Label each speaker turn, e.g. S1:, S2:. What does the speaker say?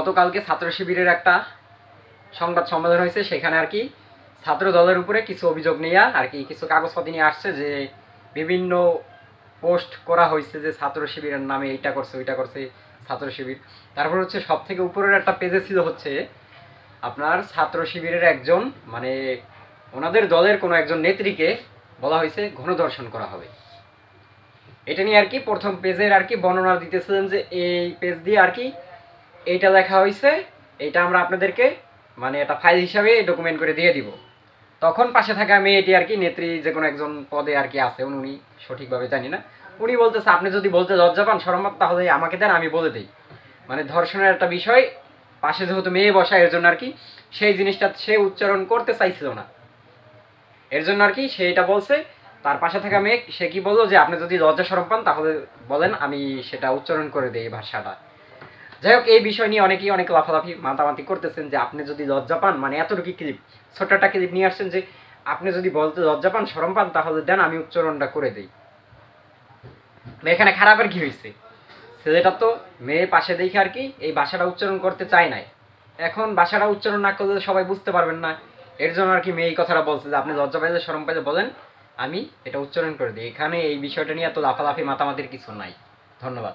S1: গতকালকে ছাত্র শিবিরের একটা সংবাদ সম্মেলন হয়েছে, সেখানে আর কি ছাত্র দলের উপরে কিছু অভিযোগ নিয়ে আর কি কিছু কাগজপত্র নিয়ে আসছে যে বিভিন্ন পোস্ট করা হয়েছে যে ছাত্র শিবিরের নামে এইটা করছে ওইটা করছে ছাত্র শিবির। তারপর হচ্ছে সব থেকে উপরের একটা পেজে ছিল হচ্ছে আপনার ছাত্র শিবিরের একজন মানে ওনাদের দলের কোনো একজন নেত্রীকে বলা হয়েছে গণধর্ষণ করা হবে। এটা নিয়ে আর কি প্রথম পেজের আর কি বর্ণনা দিতেছিলেন যে এই পেজ দিয়ে আর কি এইটা লেখা হয়েছে, এইটা আমরা আপনাদেরকে মানে এটা ফাইল হিসাবে ডকুমেন্ট করে দিয়ে দিব। তখন পাশে থাকা মেয়েটি আর কি নেত্রী যে কোনো একজন পদে আর কি আছে, উনি সঠিকভাবে জানি না, উনি বলতেছে আপনি যদি বলতে লজ্জা পান শরম পান তাহলে আমাকে দেন, আমি বলে দিই। মানে ধর্ষণের একটা বিষয়, পাশে যেহেতু মেয়ে বসা এর জন্য আর কি সেই জিনিসটা সে উচ্চারণ করতে চাইছিল না, এর জন্য আর কি সে এটা বলছে। তার পাশে থাকা মেয়ে সে কি বললো যে আপনি যদি লজ্জা শরম পান তাহলে বলেন, আমি সেটা উচ্চারণ করে দিই ভাষাটা। যাই হোক, এই বিষয় নিয়ে অনেকেই অনেক লাফালাফি মাতামাতি করতেছেন যে আপনি যদি লজ্জা পান, মানে এতটুকু ক্লিপ ছোট্ট একটা ক্লিপ নিয়ে আসছেন যে আপনি যদি বলতে লজ্জা পান শরম পান তাহলে দেন আমি উচ্চারণটা করে দিই। এখানে খারাপের কি হয়েছে? ছেলেটা তো মেয়ে পাশে দেখে আর কি এই ভাষাটা উচ্চারণ করতে চায় নাই, এখন ভাষাটা উচ্চারণ না করলে সবাই বুঝতে পারবেন না, এর জন্য আর কি মেয়ে এই কথাটা বলছে যে আপনি লজ্জা পাইলে শরম পাইলে বলেন, আমি এটা উচ্চারণ করে দিই। এখানে এই বিষয়টা নিয়ে এত লাফালাফি মাতামাতির কিছু নাই। ধন্যবাদ।